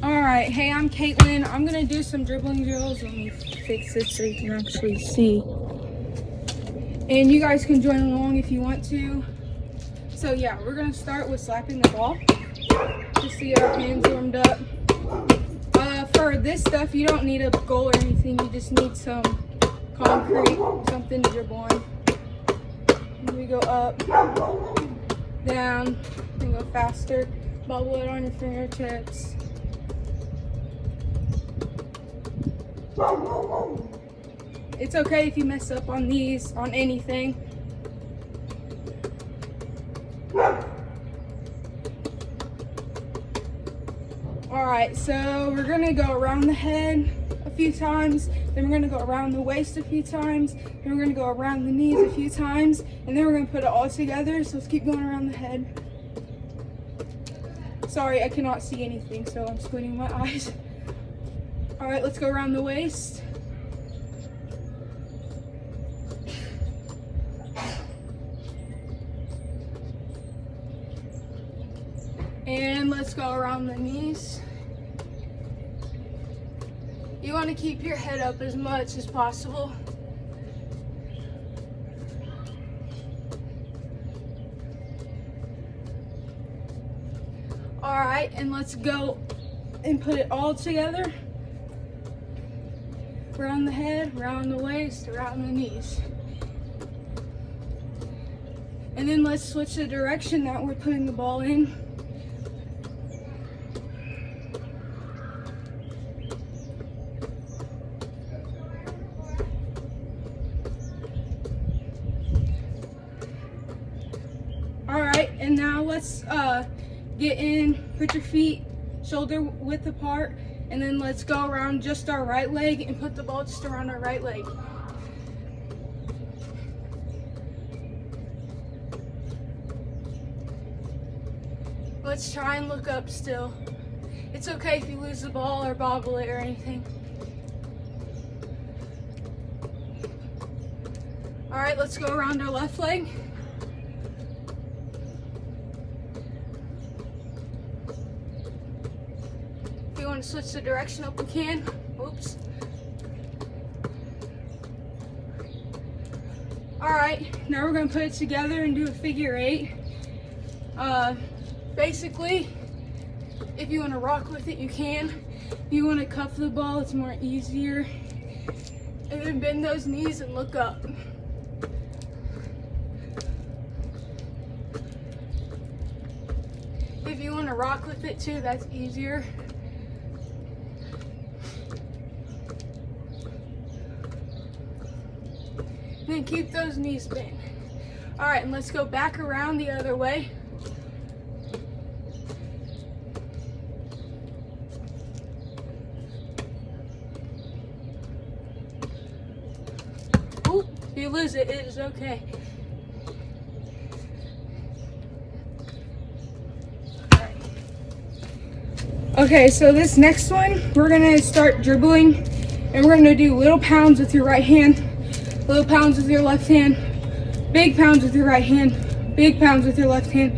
Alright, hey, I'm Katelyn. I'm gonna do some dribbling drills. Let me fix this so you can actually see. And you guys can join along if you want to. So yeah, we're gonna start with slapping the ball. Just to get our hands warmed up. For this stuff, you don't need a goal or anything. You just need some concrete, something to dribble on. And we go up, down, and go faster. Bubble it on your fingertips. It's okay if you mess up on these, on anything. Alright, so we're going to go around the head a few times, then we're going to go around the waist a few times, then we're going to go around the knees a few times, and then we're going to put it all together. So let's keep going around the head. Sorry, I cannot see anything, so I'm squinting my eyes. Alright, let's go around the waist. And let's go around the knees. You want to keep your head up as much as possible. Alright, and let's go and put it all together. Around the head, around the waist, around the knees. And then let's switch the direction that we're putting the ball in. Alright, and now let's get in, put your feet shoulder width apart, and then let's go around just our right leg and put the ball just around our right leg. Let's try and look up still. It's okay if you lose the ball or bobble it or anything. Alright, let's go around our left leg. If you want to switch the direction up, we can. Oops. Alright, now we're going to put it together and do a figure eight. Basically, if you want to rock with it, you can. If you want to cuff the ball, it's more easier. And then bend those knees and look up. If you want to rock with it too, that's easier. Then keep those knees bent. Alright, and let's go back around the other way. Ooh, if you lose it, it is okay. Alright. Okay, so this next one, we're gonna start dribbling, and we're gonna do little pounds with your right hand, little pounds with your left hand, big pounds with your right hand, big pounds with your left hand.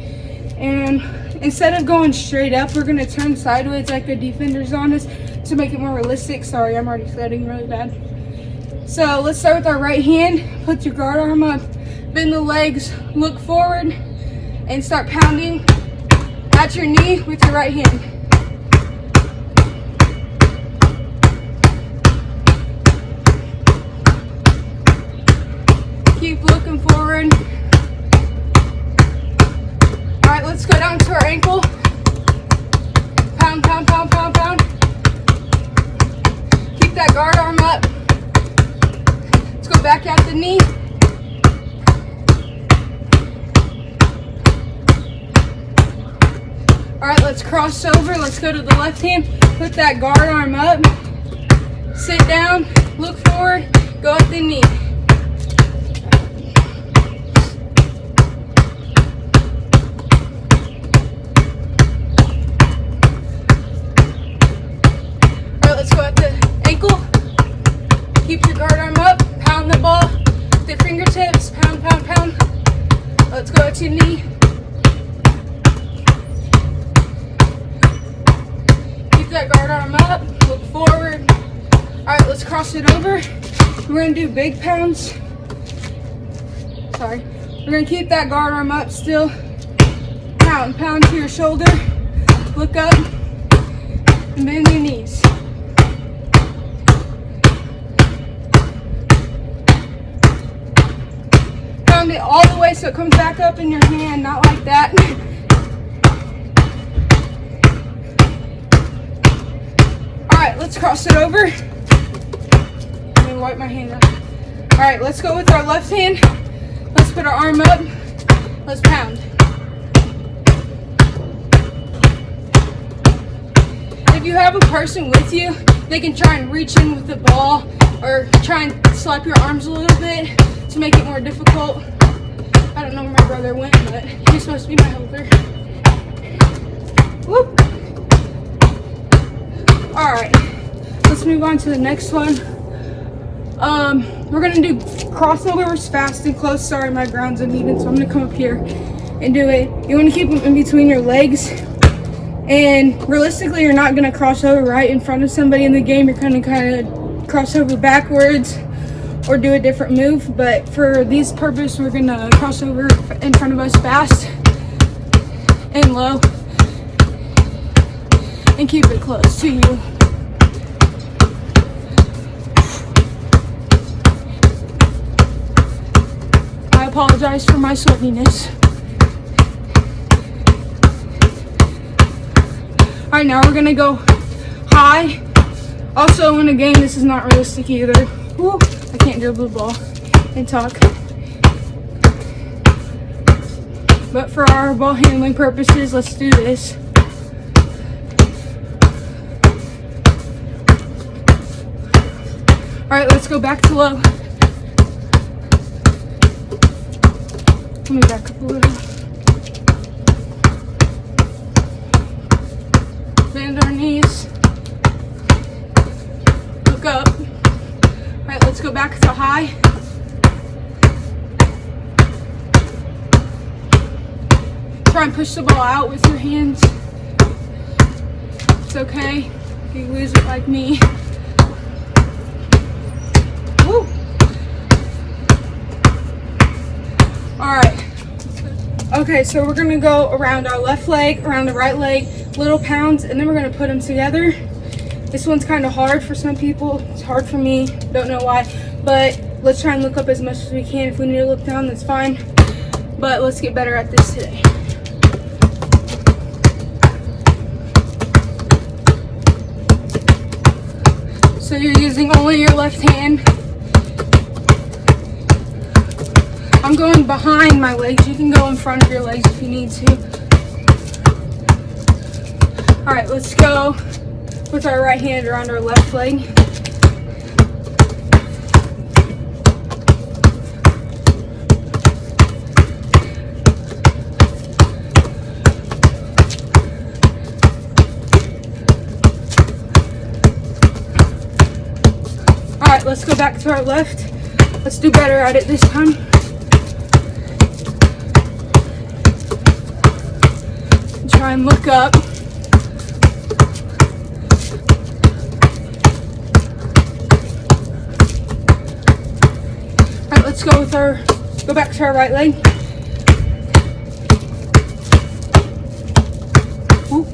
And instead of going straight up, we're gonna turn sideways like the defender's on us to make it more realistic. Sorry, I'm already sweating really bad. So let's start with our right hand. Put your guard arm up, bend the legs, look forward, and start pounding at your knee with your right hand. Keep looking forward. Alright, let's go down to our ankle. Pound, pound, pound, pound, pound. Keep that guard arm up. Let's go back at the knee. Alright, let's cross over. Let's go to the left hand. Put that guard arm up. Sit down. Look forward. Go at the knee. Let's go at the ankle. Keep your guard arm up. Pound the ball with your fingertips. Pound, pound, pound. Let's go at your knee. Keep that guard Right arm up, look forward. All right, let's cross it over. We're gonna do big pounds. Sorry. We're gonna keep that guard arm up still. Pound, pound to your shoulder. Look up and bend your knees. Pound it all the way so it comes back up in your hand, not like that. All right, let's cross it over. Let me wipe my hand up. All right, let's go with our left hand. Let's put our arm up. Let's pound. If you have a person with you, they can try and reach in with the ball or try and slap your arms a little bit to make it more difficult. I don't know where my brother went, but he's supposed to be my helper. Whoop. All right, let's move on to the next one. We're gonna do crossovers fast and close. Sorry, my ground's uneven, so I'm gonna come up here and do it. You wanna keep them in between your legs. And realistically, you're not gonna cross over right in front of somebody in the game. You're gonna kind of cross over backwards or do a different move. But for these purposes, we're gonna cross over in front of us fast and low and keep it close to you. I apologize for my sweatiness. All right, now we're gonna go high. Also, in a game, this is not realistic either. Woo, I can't dribble the ball and talk. But for our ball handling purposes, let's do this. All right, let's go back to low. Let me back up a little. Bend our knees. Look up. All right, let's go back to high. Try and push the ball out with your hands. It's okay if you lose it like me. Woo. All right. Okay, so we're gonna go around our left leg, around the right leg, little pounds, and then we're gonna put them together. This one's kind of hard for some people. It's hard for me, don't know why, but let's try and look up as much as we can. If we need to look down, that's fine, but let's get better at this today. So you're using only your left hand. I'm going behind my legs. You can go in front of your legs if you need to. All right, let's go with our right hand around our left leg. All right, let's go back to our left. Let's do better at it this time. Try and look up. All right, let's go back to our right leg. Ooh.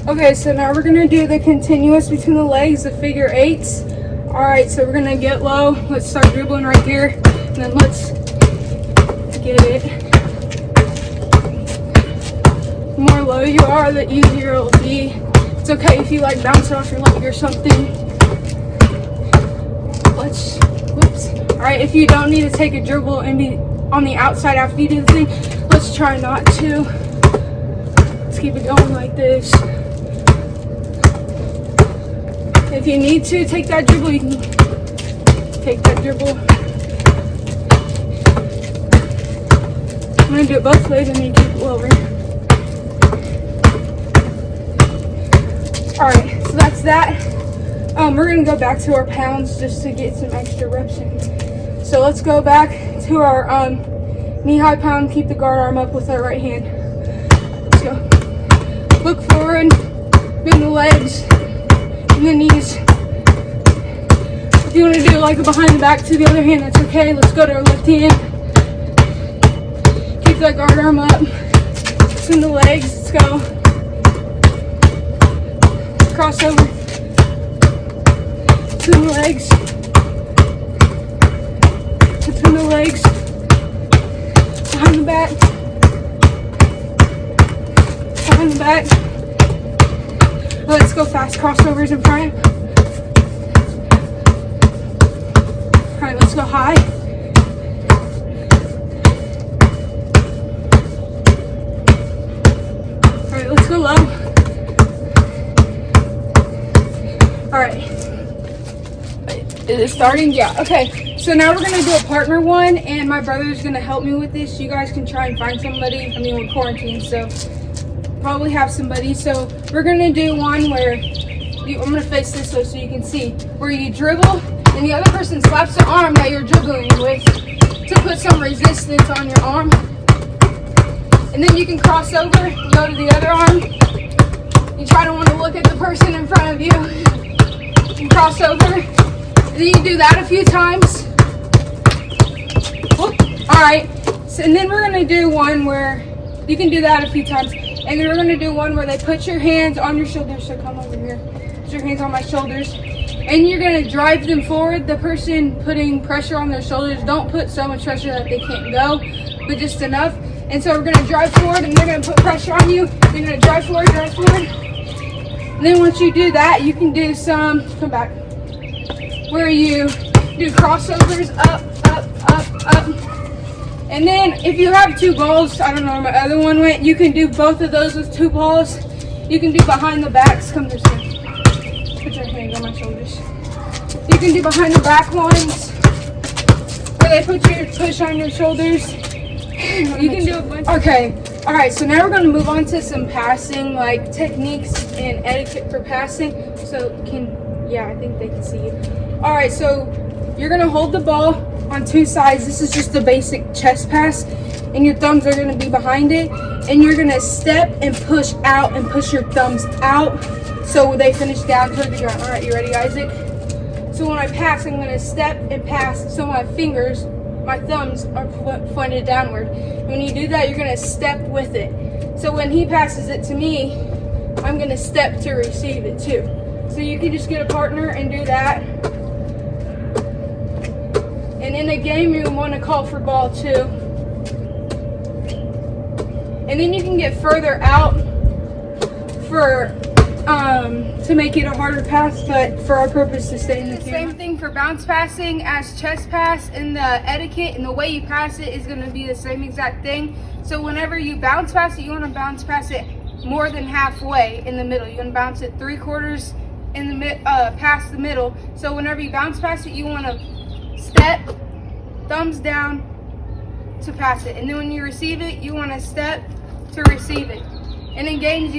Okay, so now we're gonna do the continuous between the legs, the figure eights. All right, so we're gonna get low. Let's start dribbling right here, and then let's get it. The more low you are, the easier it'll be. It's okay if you like bounce it off your leg or something. Whoops. All right, if you don't need to take a dribble and be on the outside after you do the thing, let's try not to. Let's keep it going like this. If you need to take that dribble, you can take that dribble. I'm gonna do it both ways and then keep it lower. All right, so that's that. We're gonna go back to our pounds just to get some extra reps in. So let's go back to our knee-high pound. Keep the guard arm up with our right hand. Let's go. Look forward, bend the legs and the knees. If you want to do like a behind the back to the other hand, that's okay. Let's go to our left hand. Keep that guard arm up. Bend the legs. Let's go. Cross over. Bend the legs. Bend the legs. Behind the back. Behind the back. Let's go fast crossovers in front. Alright, let's go high. Alright, let's go low. Alright. Is it starting? Yeah, okay. So now we're gonna do a partner one, and my brother's gonna help me with this. You guys can try and find somebody. I mean, we're quarantined, so probably have somebody. So we're gonna do one where I'm gonna face this way so you can see, where you dribble and the other person slaps the arm that you're dribbling with to put some resistance on your arm. And then you can cross over and go to the other arm. You try to want to look at the person in front of you and cross over. And then you do that a few times. Alright, so, and then we're gonna do one where you can do that a few times. And then we're gonna do one where they put your hands on your shoulders. So come over here. Put your hands on my shoulders. And you're gonna drive them forward. The person putting pressure on their shoulders, don't put so much pressure that they can't go, but just enough. And so we're gonna drive forward and they're gonna put pressure on you. You're gonna drive forward, drive forward. And then once you do that, you can do some, come back, where you do crossovers, up, up, up, up. And then if you have two balls, I don't know where my other one went, you can do both of those with two balls. You can do behind the backs, come this way. Put your hands on my shoulders. You can do behind the back ones, where they put your push on your shoulders. You can do a bunch. Okay, all right, so now we're gonna move on to some passing, like techniques and etiquette for passing. So yeah, I think they can see you. All right, so you're gonna hold the ball on two sides. This is just the basic chest pass, and your thumbs are gonna be behind it, and you're gonna step and push out and push your thumbs out so they finish down toward the ground. All right, you ready, Isaac? So when I pass, I'm gonna step and pass, so my fingers, my thumbs are pointed downward. And when you do that, you're gonna step with it. So when he passes it to me, I'm gonna step to receive it too. So you can just get a partner and do that. And in a game, you want to call for ball too. And then you can get further out for to make it a harder pass, but for our purpose to stay in the camera. Same thing for bounce passing as chest pass, and the etiquette and the way you pass it is going to be the same exact thing. So whenever you bounce pass it, you want to bounce pass it more than halfway in the middle. You want to bounce it 3/4 in the past the middle. So whenever you bounce pass it, you want to step, thumbs down to pass it. And then when you receive it, you want to step to receive it. And in games,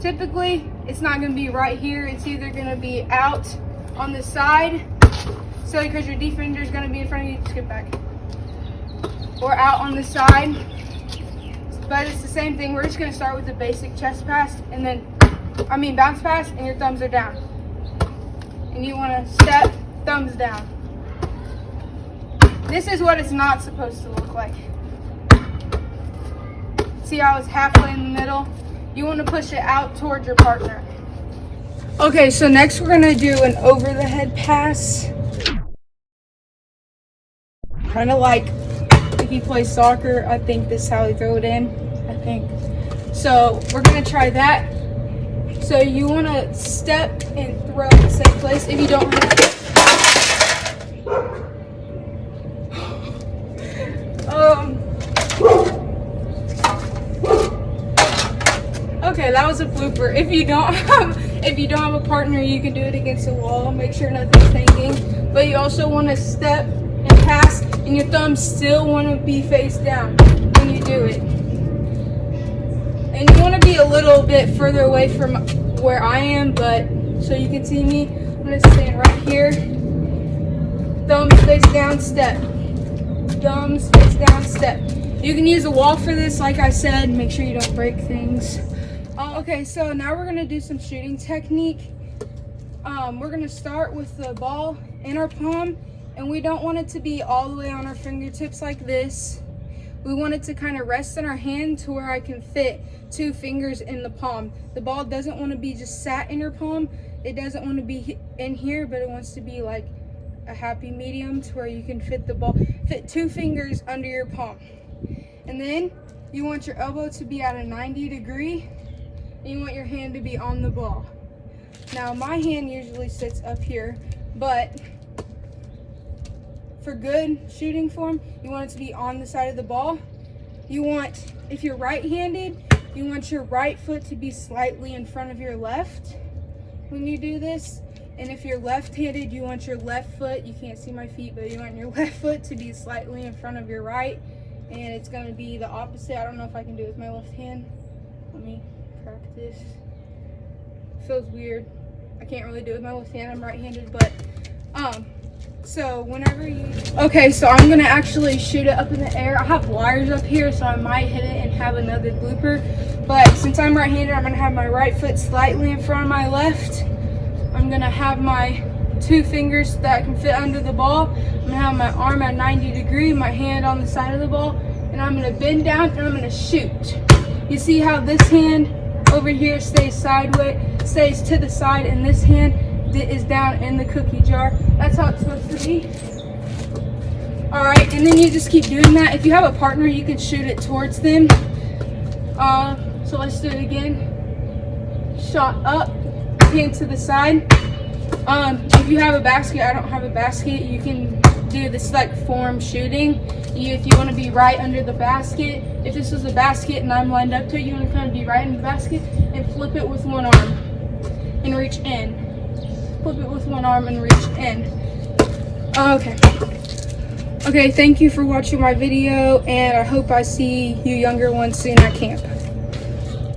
typically, it's not going to be right here. It's either going to be out on the side. So because your defender is going to be in front of you, just get back. Or out on the side. But it's the same thing. We're just going to start with the basic chest pass and then, bounce pass, and your thumbs are down. And you want to step, thumbs down. This is what it's not supposed to look like. See how it's halfway in the middle? You want to push it out towards your partner. Okay, so next we're going to do an over the head pass. Kind of like if you play soccer, I think this is how you throw it in, I think. So we're going to try that. So you want to step and throw in the same place. If you don't have it. Okay, that was a blooper. If you don't have a partner, you can do it against the wall. Make sure nothing's hanging. But you also want to step and pass, and your thumbs still want to be face down when you do it. And you want to be a little bit further away from where I am, but so you can see me. I'm going to stand right here. thumbs face down, step. Thumbs face down, step. You can use a wall for this, like I said. Make sure you don't break things. Okay, so now we're gonna do some shooting technique. We're gonna start with the ball in our palm, and we don't want it to be all the way on our fingertips like this. We want it to kind of rest in our hand to where I can fit 2 fingers in the palm. The ball doesn't want to be just sat in your palm. It doesn't want to be in here, but it wants to be like a happy medium to where you can fit 2 fingers under your palm. And then you want your elbow to be at a 90 degree, and you want your hand to be on the ball. Now my hand usually sits up here, but for good shooting form, you want it to be on the side of the ball. You want, if you're right-handed, you want your right foot to be slightly in front of your left when you do this. And if you're left-handed, you want your left foot, you can't see my feet, but you want your left foot to be slightly in front of your right. And it's gonna be the opposite. I don't know if I can do it with my left hand. Let me practice. Feels weird. I can't really do it with my left hand. I'm right-handed, but so whenever you, okay, so I'm gonna actually shoot it up in the air. I have wires up here, so I might hit it and have another blooper. But since I'm right-handed, I'm gonna have my right foot slightly in front of my left. I'm gonna have my 2 fingers that can fit under the ball. I'm gonna have my arm at 90 degrees, my hand on the side of the ball, and I'm gonna bend down and I'm gonna shoot. You see how this hand over here stays sideways, stays to the side, and this hand is down in the cookie jar. That's how it's supposed to be. All right, and then you just keep doing that. If you have a partner, you can shoot it towards them. So let's do it again. Shot up, hand to the side. If you have a basket, I don't have a basket, you can do this like form shooting. If you want to be right under the basket, if this was a basket and I'm lined up to it, you want to kind of be right in the basket and flip it with one arm and reach in. Flip it with one arm and reach in. Okay, thank you for watching my video, and I hope I see you younger ones soon at camp.